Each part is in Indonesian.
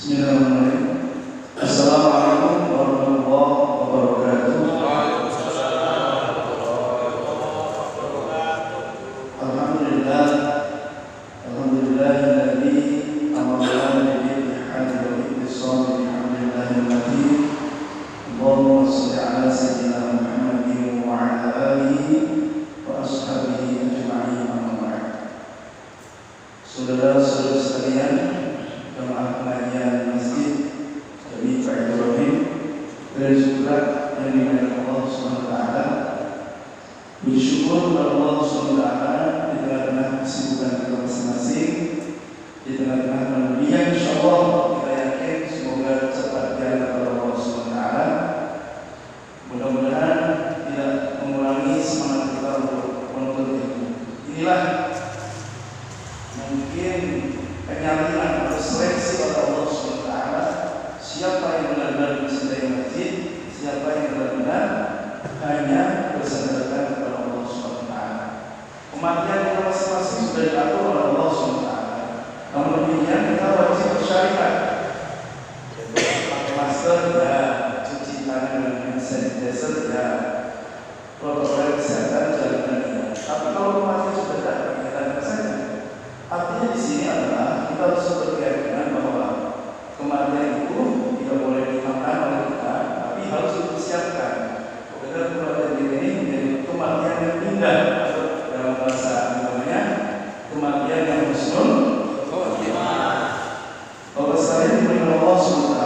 Bismillahirrahmanirrahim. Assalamualaikum warahmatullahi wabarakatuh. Alhamdulillah, alhamdulillahilladzi amarna bil ihadi wal ittisam bi hamdillahil matin. Allahumma shalli ala sayyidina Muhammadin wa ala alihi wa ashabihi ajma'in. Amma ba'd. Saudara-saudara sekalian, jemaah pengajian Masjid Jami Pak Ibrahim dari juga yang dimuliakan Allah Subhanahu wa taala. Bersyukur kepada Allah Subhanahu wa taala di tengah-tengah kesibukan kita masing-masing, di tengah-tengah pandemi yang insyaallah kita yakin semoga cepat jalan kepada Allah Subhanahu wa taala. Mudah-mudahan tidak mengurangi semangat kita untuk menuntut ilmu. Inilah mungkin kenyalian atau seleksi oleh Allah SWT. Siapa yang benar-benar mencintai masjid, siapa yang benar-benar hanya bersandarkan kepada Allah SWT. Kematian kita masing-masing sudah diatur oleh Allah SWT. Namun demikian kita wajib bersyariat, yaitu pakai masker ya, cuci tangan dengan hand sanitizer ya, protokol kesehatan jalankan ya. Tapi kalau kematian sudah datang, kita tidak saja. Artinya di sini adalah kita harus berkeyakinan bahwa kematian itu tidak boleh dimakan oleh kita, tapi harus dipersiapkan agar kematian ini menjadi kematian yang indah, atau dalam bahasa namanya kematian yang husnul khotimah. Bapak sekalian dimuliakan Allah SWT,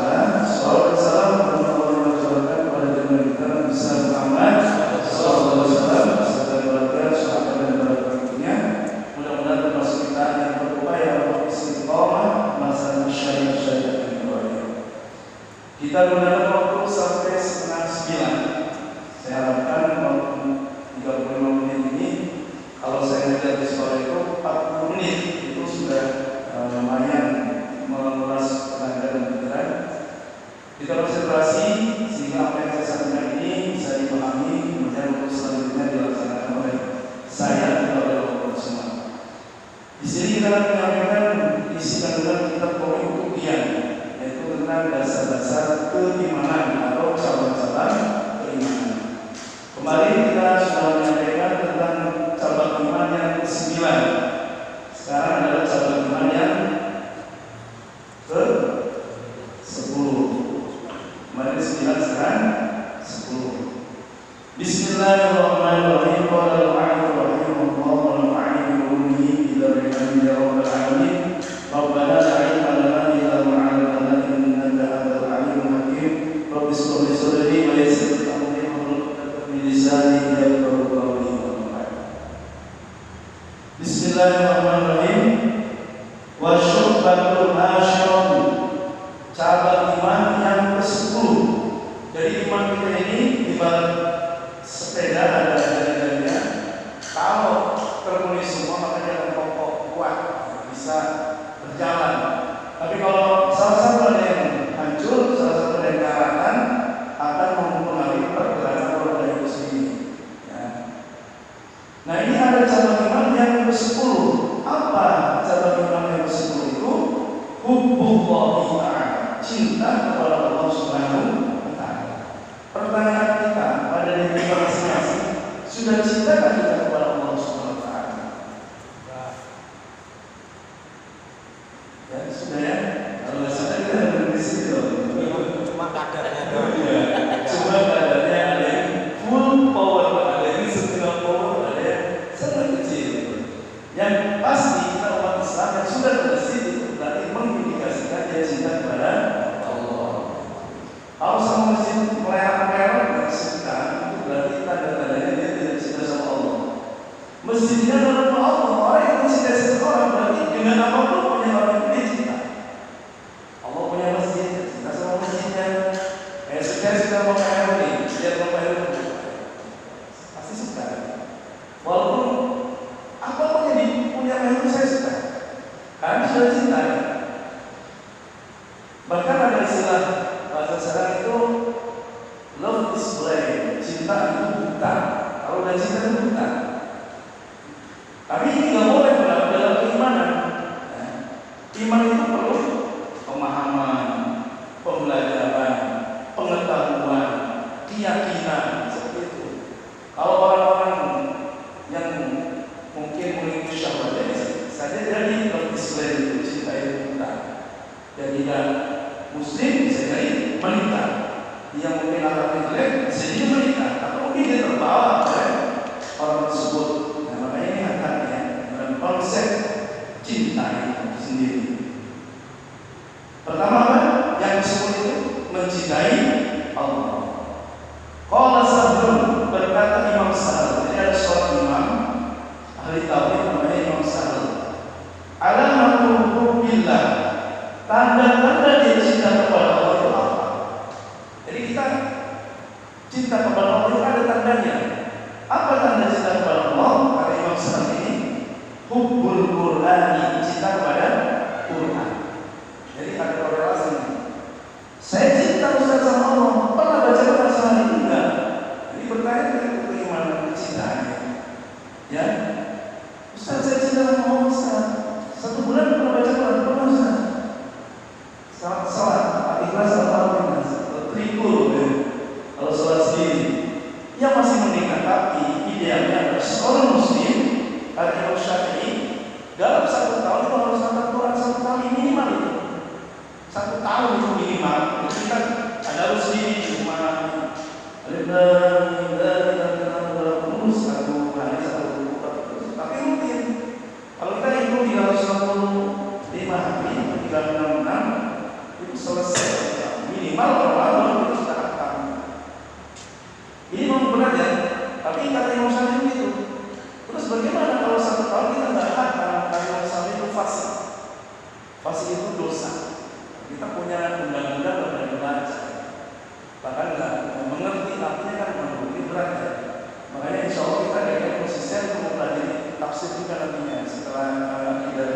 salawat dan salam kepada junjungan kita Nabi Muhammad sallallahu alaihi wasallam serta keluarga, sahabat dan para pengikutnya. Mudah-mudahan termasuk kita yang berupaya untuk istiqomah melaksanakan syariat-syariat yang berwajib. Kita gunakan waktu sampai setengah 9. Saya harapkan waktu 35 menit ini, kalau saya ngajar di sekolah itu 40 menit, itu sudah lumayan menguras tenaga dan pikiran. Kita konsentrasi sehingga apa yang saya sampaikan ini bisa dipahami, kemudian untuk selanjutnya dilaksanakan oleh saya dan oleh Allah semua. Di sini kita akan menyampaikan isi kandungan kitab Qawaidul Fiqh, yaitu tentang dasar-dasar keimanan atau cabang-cabang keimanan. Kemarin kita sudah menyampaikan tentang cabang iman yang ke-9. Sekarang adalah cabang iman yang ke-10. Kemarin 9, sekarang 10. Bismillahirrahmanirrahim. Rabbana la ilma lana illa ma 'allamtana innaka antal alimul hakim. Rabbi shrah li sadri wa yassir li amri wahlul 'uqdatam min lisani yafqahu qawli. Bismillahirrahmanirrahim. Wa syu'batul asyram, cabang iman yang ke-10. Jadi iman kita ini ibarat sepeda, ada jari-jarinya. Kalau terpenuhi semua maka dia akan kokoh, kuat, bisa berjalan. Tapi kalau salah satu ada yang hancur, salah satu ada yang karatan, akan mempengaruhi pergerakan roda itu sendiri. Ya. Nah, ini ada cabang iman yang ke-10. Apa cabang iman yang ke-10 itu? Hubbullah ta'ala, cinta kepada Allah Subhanahu wa ta'ala. Pertanyaan kita, dia mungkin akhlaknya jelek, bisa jadi menikah, atau mungkin dia terbawa oleh orang tersebut. Nah, makanya ini hati-hati dalam konsep cinta itu sendiri. Pertama apa? Yang disebut itu mencintai Allah. Qala Sahlun, berkata Imam Sahl, jadi ada seorang imam ahli tauhid namanya Imam Sahl. Alamatul hubbillah, tanda-tanda dia cinta kepada Allah itu apa? Jadi kita cinta kepada Allah itu ada tandanya. Apa tanda cinta kepada Allah? Kata Imam Sahl ini, hubbul Qur'ani, cinta kepada Quran. Jadi ada korelasi. Saya cinta Ustaz sama Allah, pernah baca Quran sehari enggak? Jadi bertanya bagaimana kecintaannya. Ya, Ustaz saya cinta sama Allah Ustaz. 1 bulan pernah baca Quran, pernah Ustaz. Salat, ikhlas atau trikul ya. Kalau salat sendiri, yang masih menikah tapi idealnya adalah seorang muslim. Kata Imam Syafi'i, dalam 1 tahun itu harus hafal Quran 1 kali minimal itu. 1 tahun itu minimal. Kita ada harus di rumah. Tapi mungkin kalau kita hitung 365 hari, 366 itu selesai. Minimal kalau itu sudah hafal. Ini memang benar ya. Tapi kata Imam Syafi'i itu. Terus bagaimana kalau 1 tahun kita tidak hafal? Kata Imam Syafi'i itu fasik. Fasik itu dosa. Kita punya undang-undang dan baca, bahkan nggak mengerti artinya kan mengerti berat ya. Makanya insya Allah kita dari konsisten untuk mempelajari tafsir juga nantinya setelah kita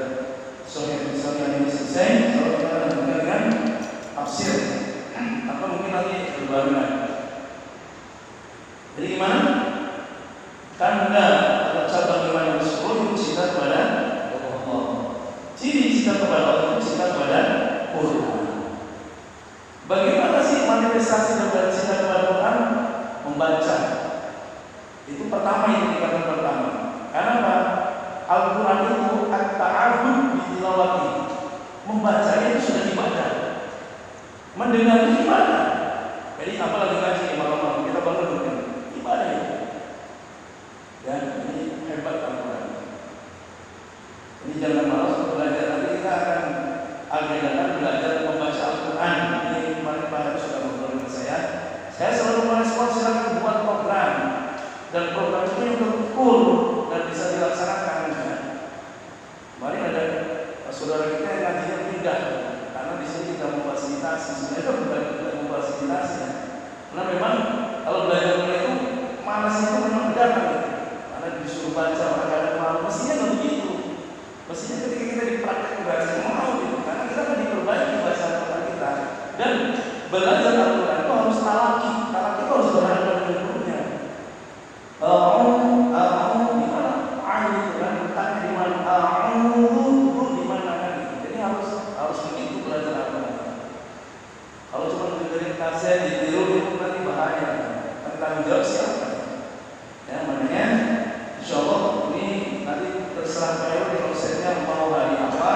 Sahih ini selesai. Kalau kita lanjutkan dengan tafsir, atau mungkin nanti berbarengan. Jadi gimana? Tanda atau cabang iman yang tersebut cinta kepada Allah. Ciri cinta kepada Allah itu cinta kepada Quran. Bagaimana sih manifestasi dari cinta kepada Quran? Membaca. Itu pertama, itu tingkatan pertama. Karena apa? Al-Quran itu at-ta'aruf bi tilawati. Membacanya itu sudah ibadah. Mendengar itu ibadah. Jadi apalagi ngaji malam-malam kita bangun dengan ibadah itu. Ya, ini hebat Al-Quran. Ini jangan malas untuk belajar. Nanti kita akan agendakan belajar membaca Al-Quran. Ini kemarin Pak Haris sudah ngobrol dengan saya. Saya selalu merespon silakan buat program, dan program itu yang terukur dan bisa dilaksanakan. Kemarin ada saudara kita yang ngajinya pindah, karena di sini kita memfasilitasi. Sebenarnya bukan memfasilitasi ya. Karena memang kalau belajar itu malasnya itu memang datang gitu. Karena disuruh baca kadang malu. Mestinya nggak begitu. Mestinya ketika kita dipraktek baca mau gitu. Karena kita akan diperbaiki bahasa Al-Quran kita. Dan belajar Al-Quran itu harus talaki. Talaki itu harus berhadapan dengan gurunya. Di mana? Ain itu kan letaknya di mana? Di mana kan? Jadi harus begitu belajar Al-Quran. Kalau cuma dengerin kaset ditiru itu nanti bahaya. Tanggung jawab siapa? Ya, makanya insya Allah ini nanti terserah priori konsepnya mau hari apa,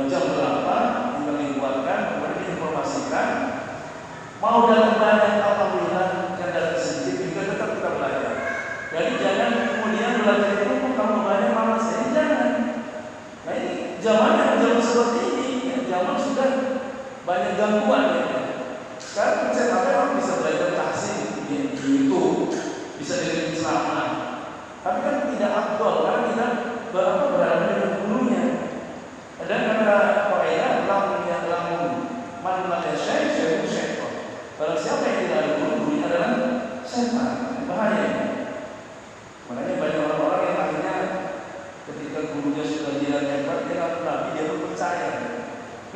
jam berapa, tinggal dibuatkan, kemudian diinformasikan. Mau dalam banyak, alhamdulillah, yang datang sedikit juga tetap kita belajar. Jadi jangan kemudian belajar itu kamu banyak malas, ya jangan. Nah ini zaman seperti ini, ya, zaman sudah banyak gangguan. Ya. Sekarang saya orang bisa belajar tahsin di YouTube, bisa dari ceramah. Tapi kan tidak aktual karena kita berada dengan gurunya. Dan kata Qur'an lamun man la syai'un syaitan. Kalau siapa yang tidak ada gurunya adalah setan. Bahaya. Makanya banyak orang-orang yang akhirnya ketika gurunya sudah bilang hebat, dia ngaku Nabi, dia pun percaya.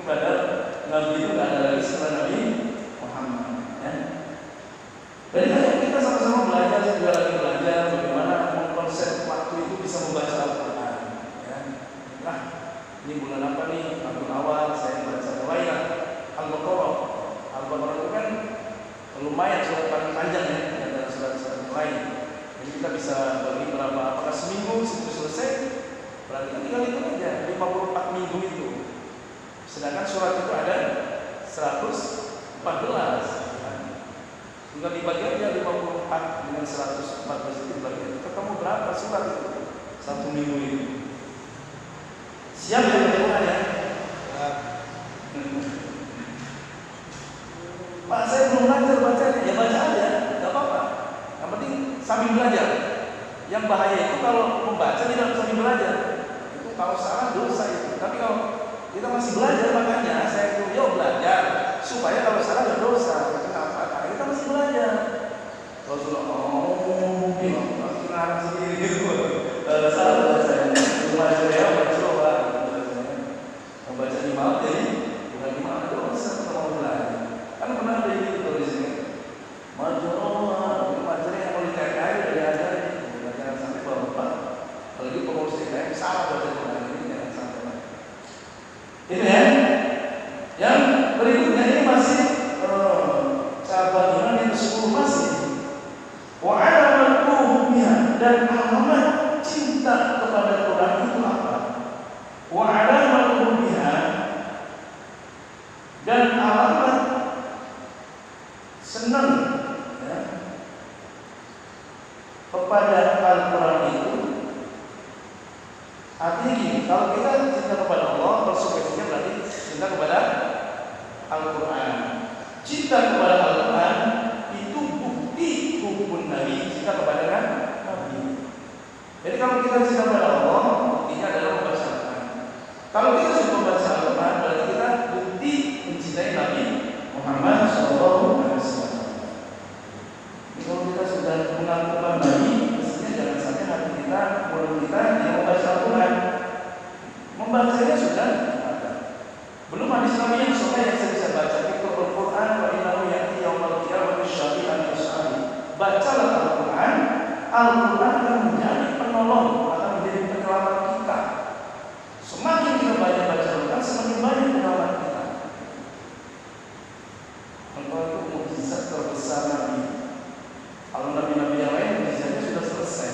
Padahal Nabi itu tidak ada lagi setelah Nabi Muhammad. Ya. Jadi kita sama-sama belajar, juga lagi belajar bagaimana konsep waktu itu bisa membaca Al-Quran. Ya. Nah, ini bulan apa nih? Tahun awal saya baca mulai Al-Baqarah. Al-Baqarah itu kan lumayan surat paling panjang ya, ada surat-surat lain. Jadi kita bisa bagi berapa? Apakah seminggu itu selesai? Berarti kan tinggal itu aja 54 minggu itu. Sedangkan surat itu ada 114. Tinggal dibagi aja 54 dengan 114 itu dibagi. Ketemu berapa surat itu? Satu minggu ini. Siap ya baca ya? Pak, saya belum belajar bacanya. Ya baca aja, nggak apa-apa. Yang penting sambil belajar. Yang bahaya itu kalau membaca tidak sambil belajar. Itu kalau salah dosa itu. Tapi kalau kita masih belajar, makanya saya itu yuk belajar supaya kalau salah nggak dosa. Kenapa? Karena kita masih belajar. Kalau sudah pasti ngarang sendiri gitu. Salah saya belajar ya, coba membaca di malam jadi bukan di malam dosa kita mau belajar. Kan pernah ada ini tulis ini. Majulah yang mau dicari aja dari ada. Jangan sampai bapak. Kalau di pengurus TKI salah baca Quran ini jangan sampai. Ini ya. Yang berikutnya ini masih sahabat iman yang ke-10 masih. Wa alamat dan alamat cinta kepada Quran itu apa? Wa alamat dan alamat senang ya, kepada Al-Quran itu artinya gini, kalau kita cinta kepada Allah, konsekuensinya berarti cinta kepada Al-Quran. Cinta kepada Al-Quran itu bukti hukum Nabi cinta kepada Nabi. Jadi kalau kita cinta kepada Allah, buktinya adalah membaca Al-Quran. Kalau kita sudah membaca Al-Quran, berarti kita bukti mencintai Nabi Muhammad SAW. Kalau kita sudah mengakukan Nabi, mestinya jangan sampai hati kita, mulut kita yang membaca Al-Quran. Membacanya sudah ada. Belum hadis Nabi yang sahih yang saya bisa baca. Iqra'ul Quran wa innahu ya'ti yaumal qiyamati syafi'an lis'ali. Bacalah Al-Quran. Al-Quran akan menjadi penolong, akan menjadi penyelamat kita. Semakin kita banyak baca Al-Quran, semakin banyak penyelamat kita. Al-Quran itu mukjizat terbesar Nabi. Kalau nabi-nabi yang lain mukjizatnya sudah selesai.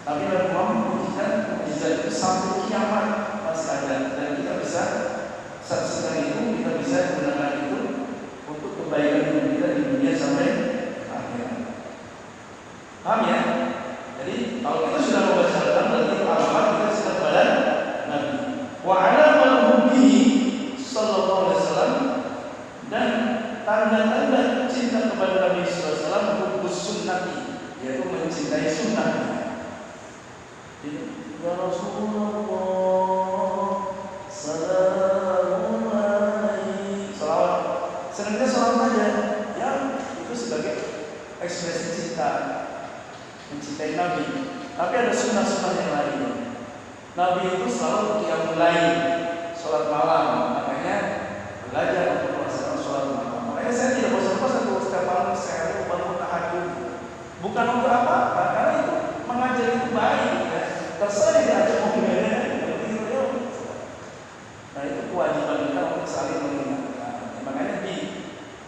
Tapi Nabi Muhammad mukjizat itu sampai kiamat masih ada, dan kita bisa saksikan itu, kita bisa gunakan itu untuk kebaikan kita di dunia sampai akhirat. Paham ya? Jadi kalau kita sudah membaca Al-Quran, berarti alamat kita sudah kepada Nabi. Wa alamat hubbihi sallallahu alaihi wasallam, dan tanda-tanda cinta kepada Nabi sallallahu alaihi wasallam hubbus sunnati, yaitu mencintai sunnah. Ya Rasulullah salamun alaihi. Salawat. Senangnya salawat saja. Ya, itu sebagai ekspresi cinta, mencintai Nabi. Tapi ada sunnah-sunnah yang lain. Nabi itu selalu qiyamul lail, salat malam. Makanya belajar untuk melaksanakan salat malam. Makanya saya tidak bosan-bosan untuk setiap malam saya bangun tahajud. Bukan untuk apa-apa, karena itu mengajar itu baik ya. Terserah diajak mobilnya, nah itu kewajiban kita untuk saling mengingatkan. Makanya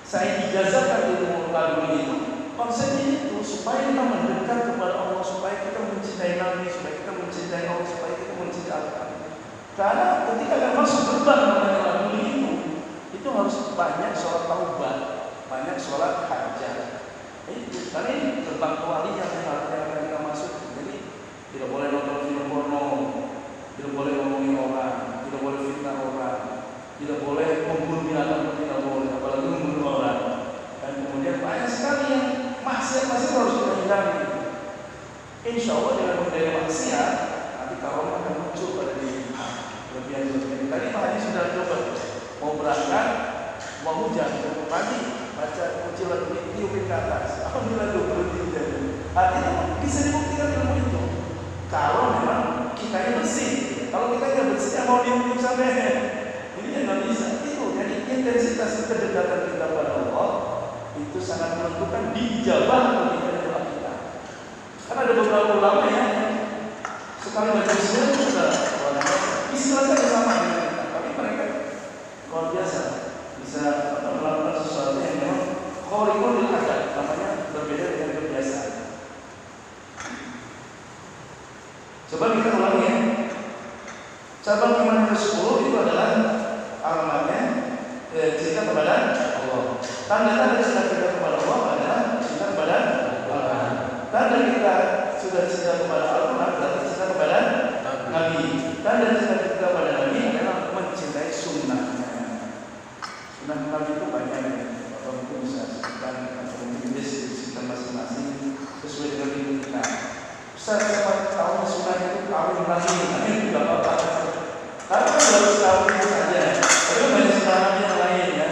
saya ijazahkan ilmu lagu itu, konsepnya itu supaya kita mendekat kepada Allah, supaya kita mencintai Nabi, supaya kita mencintai Allah, supaya kita mencintai Allah. Karena ketika kita masuk gerbang namanya lagu itu harus banyak sholat taubat, banyak sholat hajat. Itu karena ini gerbang kewalian yang akan kita masuk. Jadi tidak boleh nonton film porno, tidak boleh ngomongin orang, tidak boleh fitnah orang, tidak boleh membunuh binatang, tidak boleh, apalagi membunuh orang. Dan kemudian banyak sekali yang maksiat harus kita hindari. Insya Allah dengan budaya maksiat, nanti karomah akan muncul pada diri kita. Lebih. Tadi Pak Haji sudah coba mau berangkat, mau hujan, pagi baca kunci lagu ini tiupin ke atas. Alhamdulillah berhenti. Artinya bisa dibuktikan ilmu itu. Kalau memang kita yang bersih, kalau kita yang bersih, mau diukur sampai ini yang nggak bisa. Itu jadi intensitas kedekatan kita pada Allah itu sangat menentukan dijabah atau tidak doa kita. Karena ada beberapa ulama yang sekali baca Bismillah sudah istilahnya sama dengan kita, tapi mereka luar biasa bisa melakukan sesuatu yang memang khariqun lil adat, namanya berbeda dengan kebiasaan. Coba kita ulangi ya. Cabang iman ke-10 itu adalah alamatnya cinta kepada Allah. Tanda-tanda cinta kita kepada Allah adalah tanda kita sudah cinta kepada Al-Quran berarti cinta kepada Nabi. Tanda cinta kita kepada Nabi adalah mencintai sunnahnya. Sunnah Nabi itu banyak ya. Bapak mungkin bisa sebutkan atau mungkin diskusikan masing-masing sesuai dengan ilmu kita. Saya tahu sunnah itu kawin Nabi, ini tidak apa-apa. Karena baru setahun itu saja. Tapi banyak sunnah Nabi yang lain ya,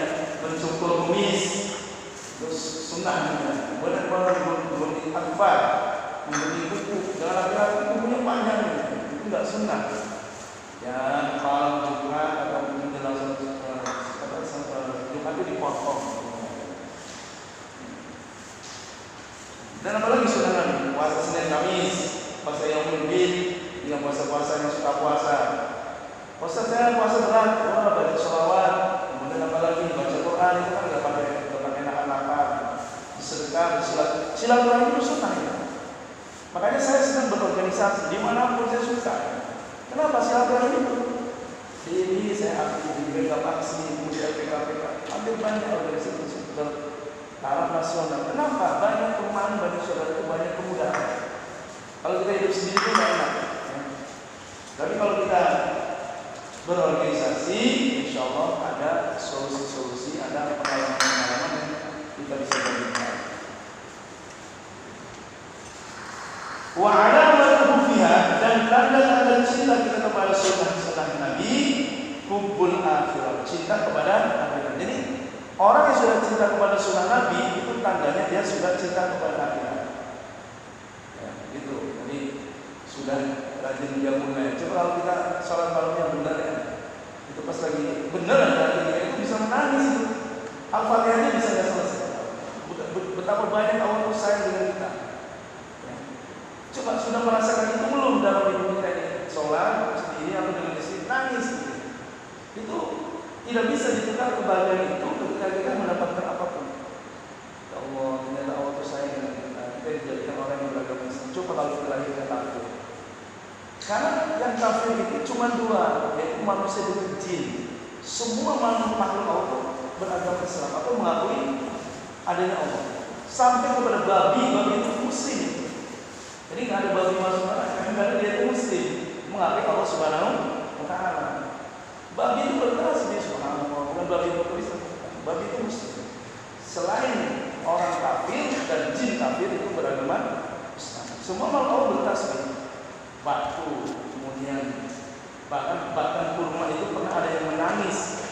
mencukur kumis, terus sunnah juga. Boleh membeli akbar, membeli kuku. Jangan laki-laki kukunya panjang, itu tidak sunnah. Ya, kalau juga atau mungkin langsung Jumat itu dipotong. Dan apalagi sunnah Nabi, puasa Senin Kamis, puasa Yaumul Bid, yang puasa-puasa yang suka puasa. Puasa saya puasa berat, baca sholawat, kemudian apalagi baca Quran itu kan nggak pakai nahan-nahan, bersedekah, silaturahmi itu sunnah ya. Makanya saya sedang berorganisasi dimanapun saya suka. Kenapa silaturahmi itu? Ini saya aktif di Aksi, kemudian PKPK, hampir banyak organisasi taraf nasional. Kenapa? Banyak teman, banyak saudara itu, banyak kemudahan. Kalau kita hidup sendiri itu nggak enak. Ya. Tapi kalau kita berorganisasi, insya Allah ada solusi-solusi, ada pengalaman-pengalaman yang kita bisa berikan. Wa alamat fiha, dan tanda-tanda cinta kita kepada sunnah Nabi, hubbul akhirah, cinta kepada akhirat. Jadi orang yang sudah cinta kepada sunnah Nabi itu tandanya dia sudah cinta kepada akhirat. Ya, gitu. Jadi sudah rajin qiyamul lail. Coba kalau kita sholat malamnya benar ya, itu pas lagi benar ada itu bisa menangis itu. Al-Fatihahnya bisa nggak selesai. Betapa banyak Allah itu sayang dengan kita. Ya. Coba sudah merasakan itu belum dalam hidup kita ini? Sholat sendiri atau dengan istri nangis gitu. Itu tidak bisa ditukar kebahagiaan itu ketika kita mendapatkan apapun. Ya Allah, ternyata Allah itu sayang dengan kita. Kita dijadikan orang yang beragama Islam. Coba kalau kita lahirkan kafir. Karena yang kafir itu cuma dua, yaitu manusia dan jin. Semua makhluk Allah itu beragama Islam atau mengakui adanya Allah. Sampai kepada babi itu muslim. Jadi nggak ada babi masuk neraka, karena dia itu muslim, mengakui Allah Subhanahu wa Ta'ala. Babi itu berkeras dia subhanallah, bukan babi Islam. Babi itu muslim. Selain orang kafir dan jin kafir itu beragama Islam. Semua makhluk Allah bertasbih. Batu, kemudian bahkan kurma itu pernah ada yang menangis.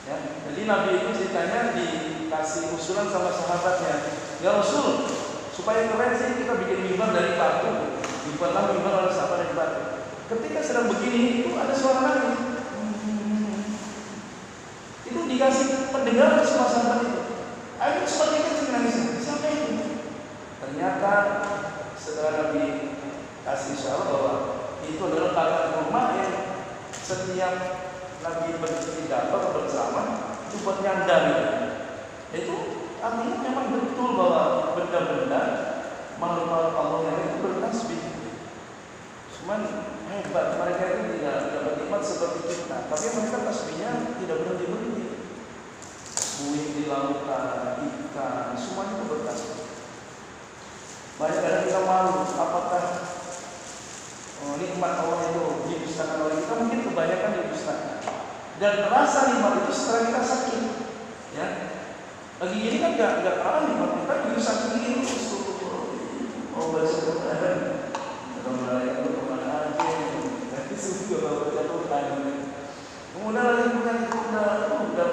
Ya, jadi Nabi itu ceritanya dikasih usulan sama sahabatnya, ya Rasul, supaya keren sih kita bikin mimbar dari batu, dibuatlah mimbar oleh sahabat dari batu. Ketika sedang begini itu ada suara nangis. Itu dikasih pendengar sama sahabat itu. Ayo seperti itu nangis. Siapa itu? Ternyata setelah Nabi kasih isyarat bahwa itu adalah kata kurma yang setiap Nabi berpidato atau berceramah itu buat nyandar gitu. Itu artinya memang betul bahwa benda-benda makhluk Allah yang itu bertasbih. Cuman hebat, mereka itu tidak bernikmat seperti kita, tapi mereka tasbihnya tidak berhenti-berhenti. Buih di lautan, ikan, semuanya itu bertasbih. Banyak kadang kita malu, apakah nikmat Allah itu didustakan oleh kita? Mungkin kebanyakan didustakan. Dan terasa nikmat itu setelah kita sakit. Ya, lagi ini kan nggak kalah nikmat kita begitu sakit ini terus oh baca Quran, kemana itu kemana aja, tapi sudah baca Quran. Kemudian lagi itu udah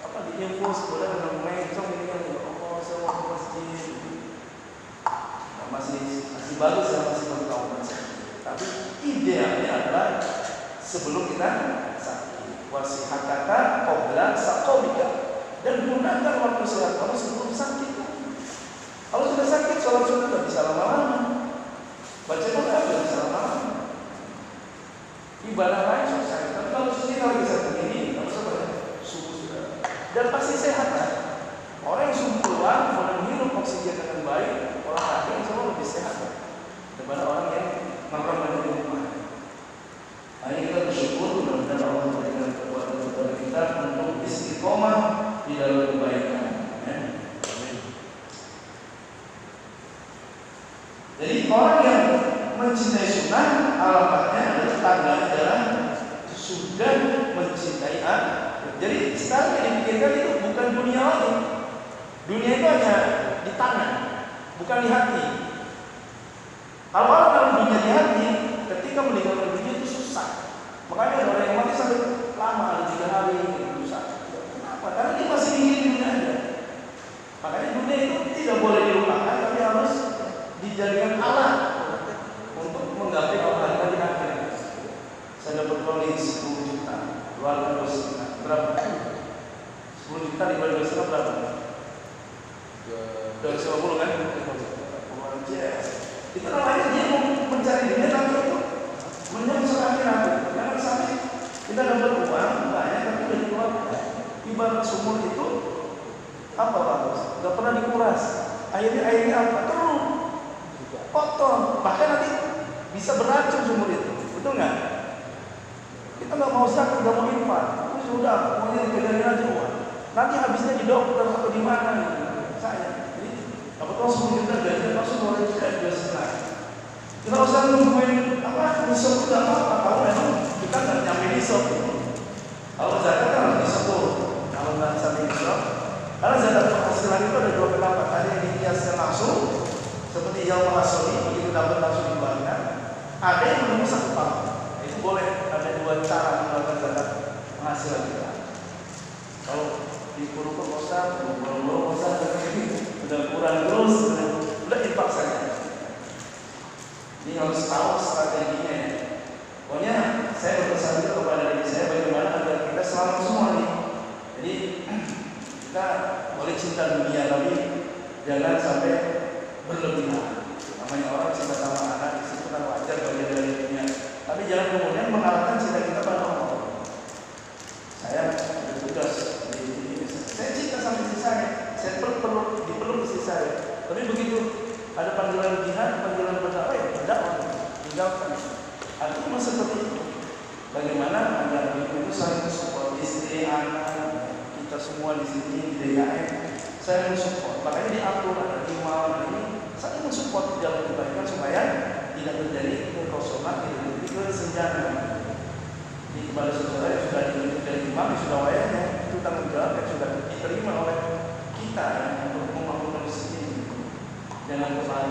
apa diinfus, kemudian udah mencong ini kan, oh saya mau ke masjid. Nah, masih bagus ya, masih belum tahu masjid. Tapi idealnya adalah sebelum kita sakit, wasihataka qabla saqabika, dan gunakan waktu sholat kamu sebelum sakit. Kalau sudah sakit, sholat sunnah tidak bisa lama-lama, baca Quran tidak bisa lama-lama, ibadah lain susah. Tapi kalau kita lagi sakit ini, kalau subuh sudah, dan pasti sehat kan? Orang yang subuh keluar, menghirup oksigen dengan baik, olahraga insya Allah lebih sehat kan? Daripada orang yang makan di rumah. Ayo kita bersyukur mudah-mudahan Allah memberikan kekuatan kepada kita untuk istiqomah di dalam kebaikan. Jadi orang yang mencintai sunnah alamatnya adalah tandanya adalah sudah mencintai agama. Jadi sekarang yang dipikirkan itu bukan dunia lagi. Dunia itu hanya di tangan, bukan di hati. Kalau orang dalam dunia di hati, ketika meninggalkan dunia itu susah. Makanya ada orang yang mati sampai lama, ada 3 hari, susah. Kenapa? Karena dia masih ingin dunia aja. Makanya dunia itu tidak boleh dilupakan, tapi harus dijadikan alat untuk menggapai kebahagiaan di akhirat. Saya dapat uang ini 10 juta, keluarga 2 juta, berapa? 10 juta dibagi 2 juta berapa? 250 kan? Itu namanya dia mau mencari dunia tapi itu menyongsong akhirat. Jangan sampai kita dapat uang banyak tapi udah dikeluarkan. Ibarat sumur itu apa bagus? Gak pernah dikuras. Airnya apa? Keruh, kotor. Bahkan nanti bisa beracun sumur itu. Betul nggak? Kita nggak mau zakat, nggak mau infak. Sudah, maunya dipegangin aja uang. Nanti habisnya di dokter atau di mana? Saya. Dapat uang 10 juta gajian langsung boleh juga 2,5. Kita usah nungguin apa nisab itu apa? Kalau memang kita nggak nyampe nisab. Kalau zakat kan harus nisab tuh. Kalau nggak sampai nisab, karena zakat penghasilan itu ada 2 pendapat. Ada yang dikiaskan langsung, seperti yang menghasoli begitu dapat langsung dibayarkan. Ada yang menunggu 1 tahun. Itu boleh. Ada 2 cara melakukan zakat penghasilan kita. Kalau di Purwokerto bosan, belum bosan, udah kurang terus, udah infak saja. Ini harus tahu strateginya ya. Pokoknya saya berpesan juga kepada diri saya bagaimana agar kita selamat semua nih. Jadi kita boleh cinta dunia tapi jangan sampai berlebihan. Namanya orang cinta sama anak itu kan wajar bagian dari dunia. Tapi jangan kemudian mengalahkan cinta kita pada Allah. Saya bertugas di ini. Saya cinta sama istri saya perlu dipeluk istri saya. Tapi begitu ada panggilan jihad, panggilan berdakwah, ya berdakwah, tinggalkan. Artinya seperti itu. Bagaimana agar itu saling support istri, anak, kita semua di sini di DKM, saya mensupport. Makanya diatur ada imam ini, saling mensupport dalam kebaikan supaya tidak terjadi kekosongan, tidak terjadi kesenjangan. Di kepada saudara yang sudah dibentuk dari imam, sudah wayahnya itu tanggung jawab yang sudah diterima oleh kita untuk membangun masjid ini. Jangan kepada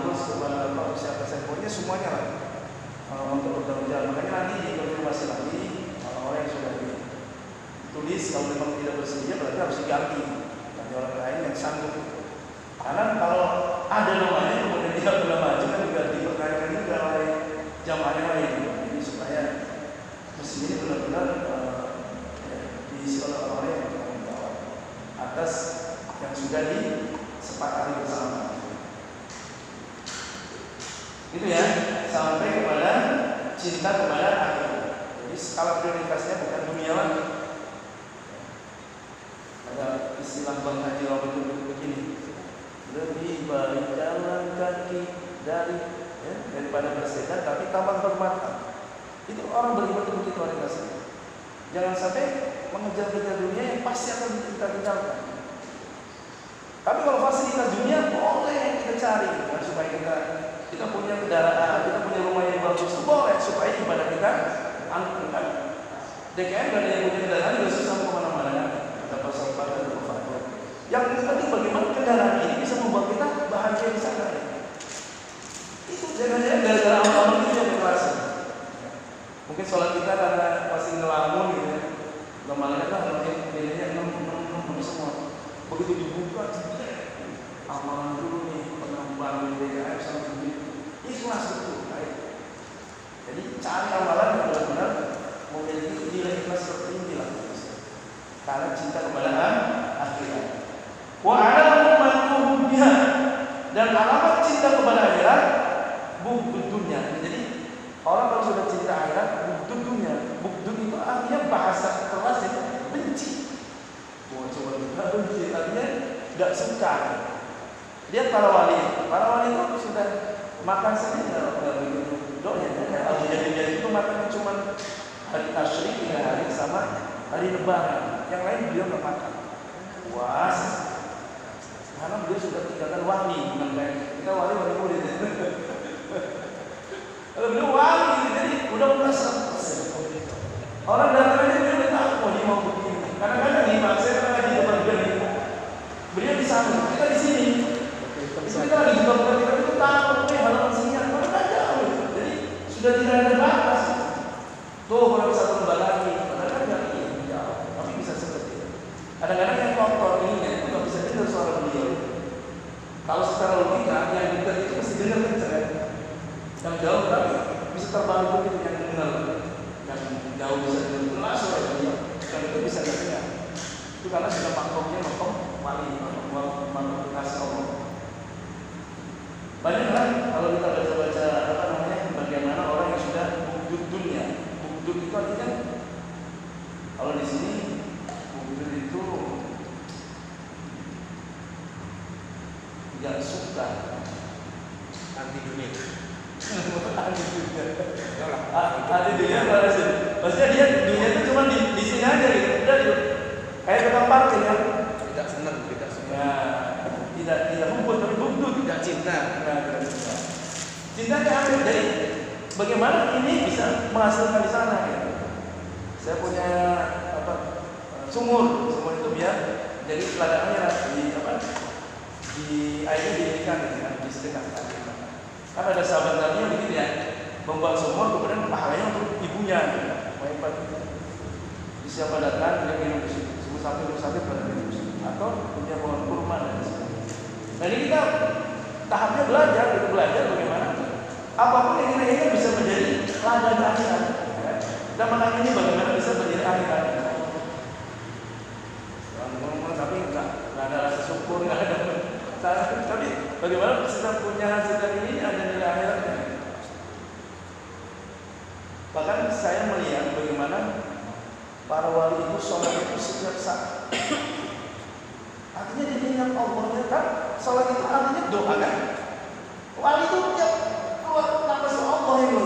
Bapak siapa saya pokoknya semuanya lah untuk bertanggung jawab. Makanya nanti dikonfirmasi lagi orang yang sudah ditulis kalau memang tidak bersedia berarti harus diganti bagi orang lain yang sanggup. Karena kalau ada namanya kemudian tidak pernah maju kan juga dipertanyakan juga oleh jamaah yang lain. Jadi supaya masjid ini benar-benar diisi oleh orang yang bertanggung jawab atas yang sudah disepakati bersama. Itu ya, sampai kepada cinta kepada akhirat. Jadi skala prioritasnya bukan dunia lagi. Ada istilah Bang Haji Rawat begini, lebih baik jalan kaki daripada bersepeda tapi tambah hormatan. Itu orang beriman itu begitu orientasinya. Jangan sampai mengejar-kejar dunia yang pasti akan kita tinggalkan. Tapi kalau fasilitas dunia boleh kita cari supaya kita punya kendaraan, kita punya rumah yang bagus, boleh supaya ibadah kita angkutan. DKM gak ada yang punya kendaraan juga susah mau kemana-mana kan? Kita pasang pada berfaedah. Yang penting bagaimana kendaraan ini bisa membuat kita bahagia di sana. Ya? Itu jangan-jangan gara-gara amal-amal itu yang berkelas. Mungkin sholat kita karena pasti ngelamun gitu ya. Normalnya kan nilainya 6 semua. Begitu dibuka, amalan dulu nih penambahan DKM sama begitu. Ikhlas betul, baik. Jadi cari amalan yang benar-benar memiliki nilai ikhlas seperti ini lah. Karena cinta kepada akhirat. Wa alamun biha, dan alamat cinta kepada akhirat bughdud dunya. Jadi orang kalau sudah cinta akhirat bughdud dunya. Bughdud itu artinya bahasa keras ya, benci. Coba kita benci artinya tidak suka. Lihat para wali itu sudah makan saja nggak begitu doanya. Kalau jadi itu makan cuma hari tasyrik 3 hari sama hari lebaran. Yang lain beliau nggak makan. Puas. Karena beliau sudah tinggalkan wali, bukan kayak kita wali murid. sana, kita di sini. Itu kita lagi juga bukan kita itu tahu, halaman sini, mana kan jauh. Jadi sudah tidak ada batas. Tuh kalau bisa tambah lagi, padahal kan nggak jauh, tapi bisa seperti itu. Kadang-kadang yang kotor ini itu nggak bisa dengar suara beliau. Kalau secara logika yang dekat itu pasti dengar kencang. Yang jauh tapi bisa terbalik begitu yang dengar. Yang jauh bisa dengar jelas suara beliau. Dan itu bisa dengar. Itu karena sudah makromnya makom wali, makom kasih Allah. Banyak kan kalau kita baca-baca apa namanya bagaimana orang yang sudah bugdud dunia. Bugdud itu artinya kalau di sini bugdud itu tidak suka anti dunia. Anti dunia. Anti dunia apa sih? Maksudnya dia dunia itu cuma di sini aja gitu. Udah gitu. Kayak tukang parkir ya. Tidak senang. Ya, tidak hukum tapi bugdud, tidak cinta. Nah, tidak cinta. Cintanya ambil. Jadi bagaimana ini bisa menghasilkan di sana gitu. Saya punya sumur itu biar jadi ladangnya di airnya diikan dengan disedekahkan. Kan ada sahabat Nabi yang begitu ya, membuat sumur kemudian pahalanya untuk ibunya. Siapa datang dia minum di situ, sampai pada minum di situ, atau punya pohon kurma dan sebagainya. Nah ini kita tahapnya belajar bagaimana apapun yang kita bisa menjadi ladang akhirat. Dan menang ini bagaimana bisa menjadi akhirat. Tapi nggak ada rasa syukur, nggak ada. Tapi bagaimana kita punya hasil dari ini ada nilai akhiratnya. Bahkan saya melihat bagaimana para wali itu sholat itu setiap saat. Artinya dia ingat Allah kan. Sholat itu artinya doa kan. Wali itu tiap keluar nafas Allah itu.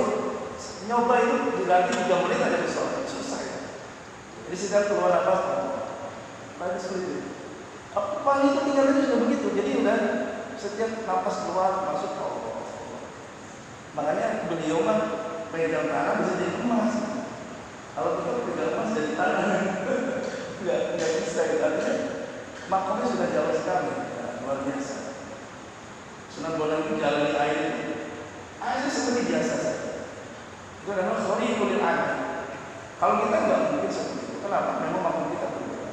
Nyoba itu diganti 3 menit aja di sholat. Susah ya. Jadi setiap keluar nafas lagi seperti itu. Wali itu tinggalnya sudah begitu. Jadi udah setiap nafas keluar masuk ke Allah. Makanya beliau kan pegang tanah bisa jadi emas. Kalau kita pegang emas jadi tanah, nggak bisa gitu. Makamnya sudah jauh sekali, luar biasa. Sunan Bonang itu jalan di air, airnya seperti biasa saja. Itu adalah khariqul adat. Kalau kita nggak mungkin seperti itu. Kenapa? Memang makam kita berbeda.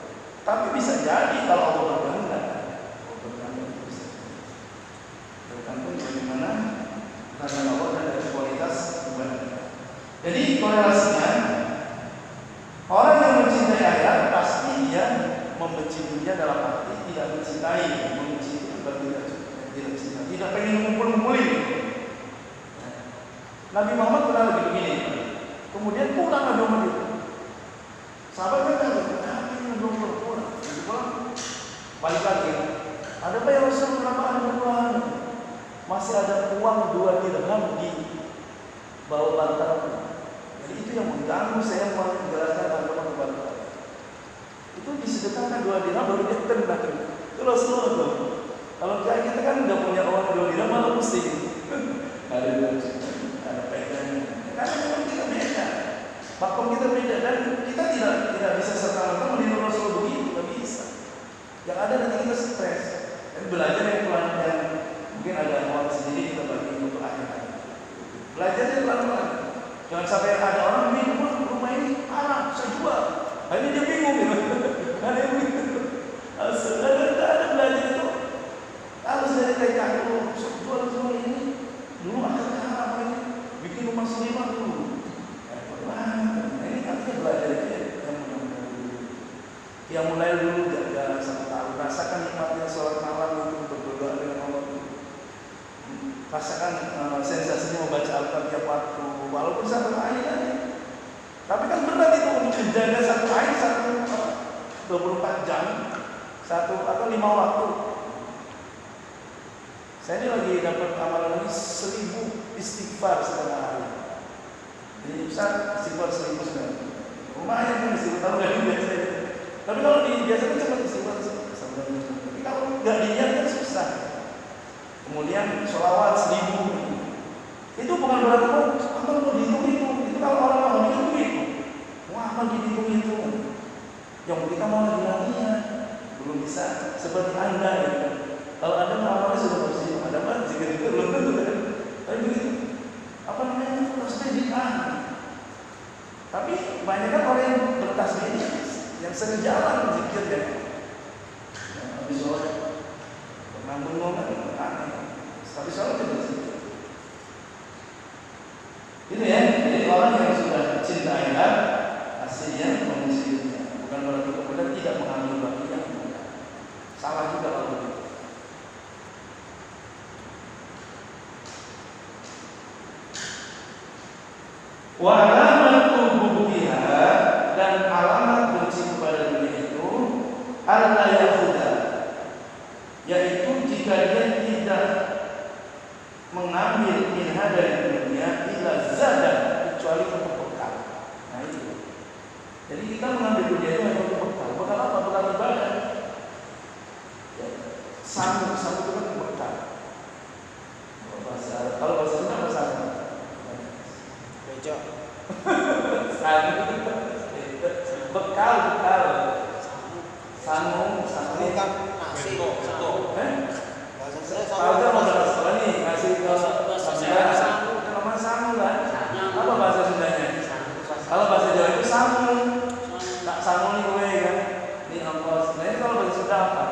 Tapi bisa jadi kalau Allah berkehendak, itu bisa. Tergantung bagaimana karena Allah dan dari kualitas ibadah. Jadi korelasinya orang yang mencintai akhirat pasti dia membenci dunia dalam arti tidak mencintai, membenci itu tidak cinta, tidak pengen ngumpul-ngumpulin. Nabi Muhammad pernah lagi begini, kemudian pulang Nabi Muhammad itu. Sahabatnya tanya, kenapa ini belum pulang? Balik lagi, ada apa yang Rasul kenapa Anda pulang? Masih ada uang 2 dirham di bawah bantal. Jadi itu yang mengganggu saya mau menjelaskan agama kepada kalian. Itu disedekahkan 2 dirham baru dia tendang. Itu Rasulullah tuh. Kalau kita kan nggak punya uang 2 dirham malah pusing. Ada pegangan. Karena memang kita beda. Makom kita beda dan kita tidak bisa serta-merta meniru Rasul begitu, nggak bisa. Yang ada nanti kita stres. Dan belajar yang pelan-pelan. Mungkin ada uang sendiri kita bagi untuk akhirat. Belajarnya pelan-pelan. Jangan sampai ada orang bingung, rumah ini haram, saya jual. Ini dia bingung gitu. Ada yang bingung. Ada belajar itu. Kalau sudah ditanya, jual semua ini, dulu akhirnya haram ini, bikin rumah sendiri dulu. Ini artinya belajar itu yang mulai dulu jaga 1 tahun, rasakan nikmatnya sholat malam itu berdoa dengan Allah. Rasakan sensasinya membaca Al-Quran tiap waktu, walaupun 1 ayat aja. Tapi kan berat itu untuk menjaga 1 ayat 24 jam, 1 atau 5 waktu. Saya ini lagi dapat amalan lagi 1000 istighfar setengah hari. Jadi besar istighfar 1000 sekarang. Lumayan kan istighfar dari biasa. Tapi kalau biasanya cepat istighfar sampai. Tapi kalau nggak diniat kan susah. Kemudian sholawat 1000. Itu bukan berarti amal mau dihitung. Itu kalau orang mau dihitung itu. Wah, amal dihitung. Yang kita mau lagi latihan belum bisa seperti Anda gitu. Kalau Anda awalnya sudah bersih, ada apa zikir itu belum tentu kan? Tapi begitu, apa namanya itu tasbih bid'ah. Tapi banyak kan orang yang bertasbih ini yang sering jalan zikirnya. Habis sholat, ngomong aneh. Habis sholat juga zikir. Itu ya, jadi orang yang sudah cinta akhirat hasilnya mengusir dunia. Bukan berarti kemudian tidak mengambil bagian. Salah juga kalau begitu. Wa alamatu hubbiha, dan alamat benci kepada dunia itu alla yahuda, yaitu jika dia tidak mengambil minha dari dunia illa zadan, kecuali untuk bekal. Nah itu. Jadi kita mengambil dunia itu hanya untuk bekal. Bekal apa? Bekal ibadah. Ya. Samu itu kan bekal. Kalau bahasa Sunda apa samu? Bekal. Sangu kan nasi. Kalau dia mau sekolah nih ngasih ke namanya sangu kan? Apa bahasa Sundanya? Kalau bahasa Jawa itu sangu. Tak sangu nih gue kan? Ini ongkos. Nah ini kalau bahasa Sunda apa?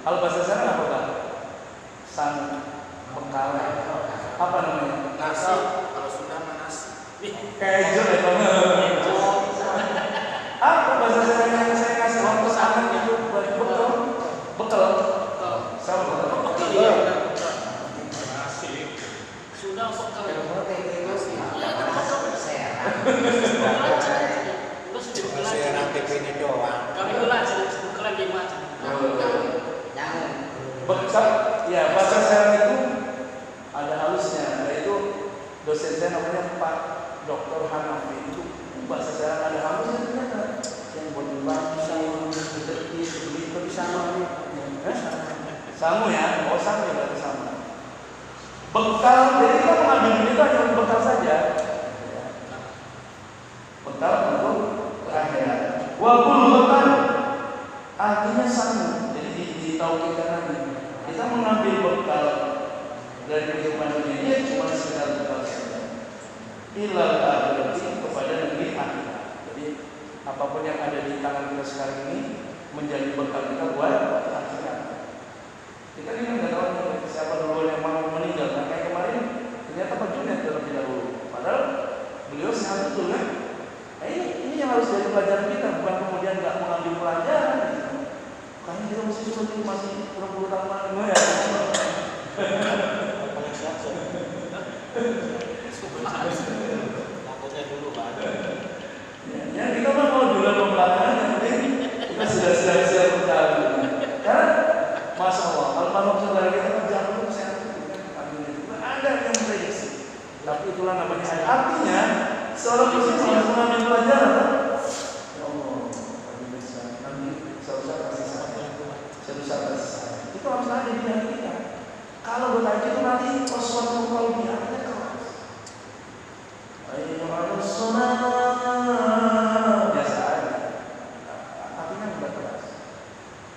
Kalau bahasa sana apa kan? Sangu. Bekal. Apa namanya? Nasi. Kalau Sunda mana nasi? Kejo ya banget. Apa bahasa saya yang saya kasih waktu sangat itu bekal. Sama bekal. Iya. Nasi. Sunda bekal. Saya nanti ini doang. Kami belajar bekalan di macam. Jangan. Bekal, ya bahasa saya itu ada halusnya. Yaitu dosen saya namanya Pak Dr. Hanafi, itu bahasa saya ada halusnya ternyata. Yang buat bangsa, seperti itu sama nih. Samu ya, oh samu ya berarti sama. Bekal, jadi kita mengambil dunia itu hanya untuk bekal saja. Bekal untuk akhirat. Wabulutan artinya samu. Jadi ditauhidkan lagi. Kita mengambil bekal dari kehidupan dunia ini cuma sekedar bekal saja. Ilal akhirati, kepada negeri akhirat. Jadi apapun yang ada di tangan kita sekarang ini menjadi bekal kita buat akhirat. Kita ini nggak tahu siapa dulu yang mau meninggal. Nah, kayak kemarin ternyata Pak Junet terlebih dahulu. Padahal beliau sehat betul kan? Nah, ini yang harus jadi pelajaran kita, bukan kemudian nggak mengambil pelajaran. Gitu. Karena kita masih 20 tahun lagi ya. Takutnya dulu Pak. Ya kita mau dulu pembelajaran, yang penting kita sudah siap berjalan. Karena Masya Allah, almarhum saudara kita kan jauh sehat itu kan ada yang prediksi. Tapi itulah namanya ada. Artinya seorang muslim harus mengambil pelajaran. Ya Allah, kami bisa nanti saya kasih saya. Itu harus ada di hati kita. Kalau bertanya itu nanti sesuatu kalau biarnya keras. Ayo harus biasa aja. Artinya tidak keras.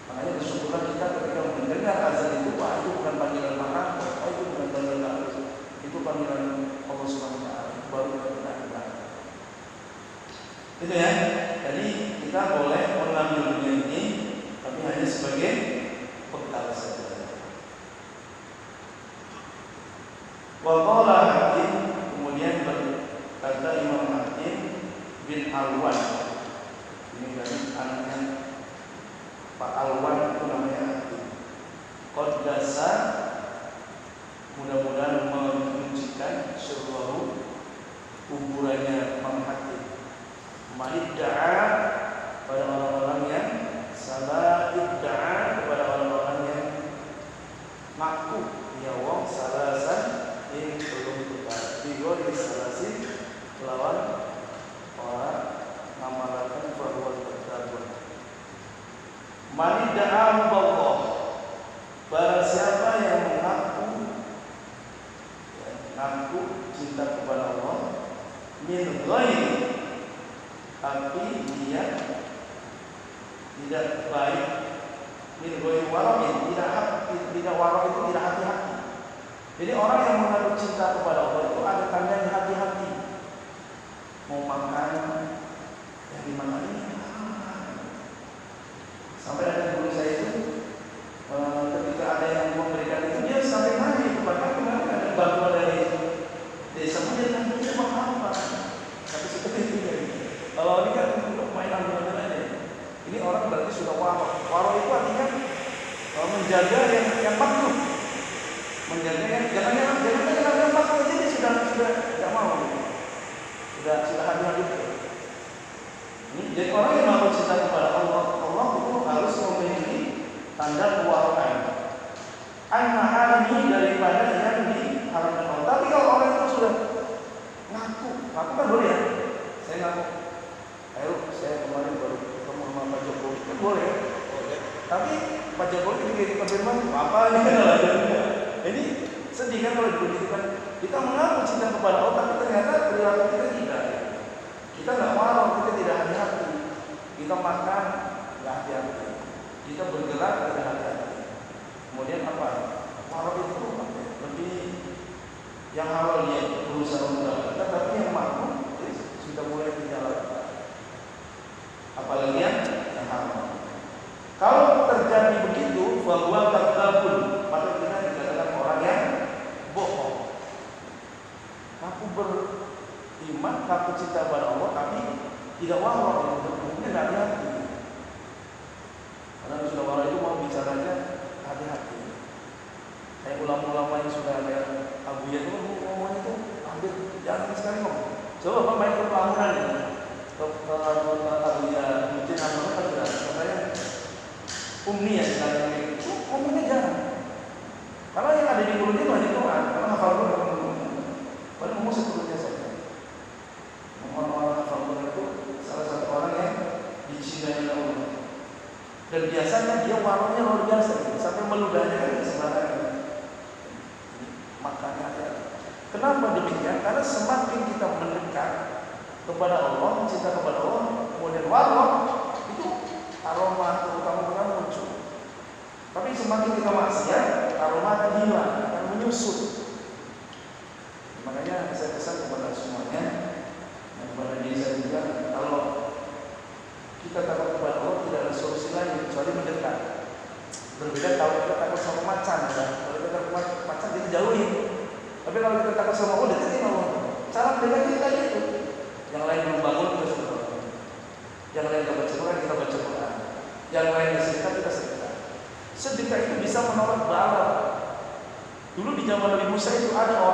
Makanya bersyukurlah kita ketika mendengar azan itu, wah itu bukan panggilan makanan, itu bukan panggilan halus, itu panggilan Allah Subhanahu Wa Taala. Baru kita dengar. Itu ya. Jadi kita boleh mengambil dunia ini, tapi hanya sebagai bekal saja. Waqala Hakim, kemudian berkata Imam Hakim bin Alwan. Ini dari anaknya Pak Alwan itu namanya Hakim. Qaddasa, mudah-mudahan mensucikan syurgahu kuburannya Imam Hakim. Ma'idda'a pada orang-orang yang salah, idda'a kepada orang-orang yang ngaku ya wong salasan ini belum tukar. Digori salasin lawan orang ngamalkan bahwa terkabul. Manidda'a Allah, barang siapa yang mengaku cinta kepada Allah min ghairi, tapi dia tidak baik Jadi orang yang menaruh cinta kepada Allah itu ada tandanya hati-hati. Mau makan, ya dimakan ini. Sampai ada guru saya itu, ketika ada yang memberikan itu, dia sampai nanya kepada aku, ada bantuan dari desa, dia tanya ini mau apa? Tapi seperti itu ya. Kalau ini kan untuk main ambil aja. Ini orang berarti sudah waro. Waro itu artinya menjaga yang makruh, menjaga yang jangan makruh aja dia sudah tidak mau, sudah hati-hati. Jadi orang yang mau cinta kepada Allah itu harus memiliki tanda kewaroan. An-mahani daripada yang diharamkan Allah. Tapi kalau orang itu sudah ngaku kan boleh ya. Saya ngaku, ayo saya kemarin baru ketemu sama Pak Jokowi, kan boleh ya. Tapi Pak Jokowi ketika dikonfirmasi apa ini kan alasannya. Jadi sedih kan kalau dibuktikan kita mengaku cinta kepada Allah, tapi ternyata perilaku kita tidak. Kita nggak warok, kita tidak hati-hati. Kita makan nggak hati-hati. Kita bergerak tidak hati-hati. Kemudian apa? Warok itu lebih yang awalnya berusaha mendapatkan, tapi yang mampu sudah mulai dijalankan. Apalagi yang haram. Kalau terjadi begitu, bahwa kadzabun, maka kita dikatakan orang yang bohong. Aku beriman, aku cinta pada Allah, tapi tidak warok, mungkin tidak hati-hati. Karena sudah warok itu mau bicaranya hati-hati. Kayak ulama-ulama yang sudah ada Abu Ya itu ngomongnya itu hampir jarang sekali ngomong. Coba Pak main ke Lamongan ya, ke Abu Ya mungkin namanya kan sudah katanya umni ya sekarang itu ngomongnya jarang. Karena yang ada di mulutnya itu hanya Quran, karena hafal Quran. Paling ngomong sepertinya saja. Orang hafal Quran itu salah satu orang yang dicintai oleh Allah. Dan biasanya dia warnanya luar biasa, sampai meludahnya kan sembarangan. Makanya kenapa demikian? Karena semakin kita mendekat kepada Allah, cinta kepada Allah, kemudian warok itu aroma terutama akan muncul. Tapi semakin kita maksiat, aroma akan hilang, akan menyusut. Makanya saya pesan kepada semuanya, dan kepada diri saya juga, kalau kita takut kepada Allah tidak ada solusi lain kecuali mendekat. Berbeda kalau kita takut sama macan, ya. Kalau kita takut macan kita jauhin. Tapi kalau kita takut sama Allah, deketin Allah. Cara mendekatnya kita itu. Yang lain membangun kita sudah. Yang lain kita baca Quran, kita baca Quran. Yang lain bersedekah, kita sedekah. Sedekah itu bisa menolak bala. Dulu di zaman Nabi Musa itu ada orang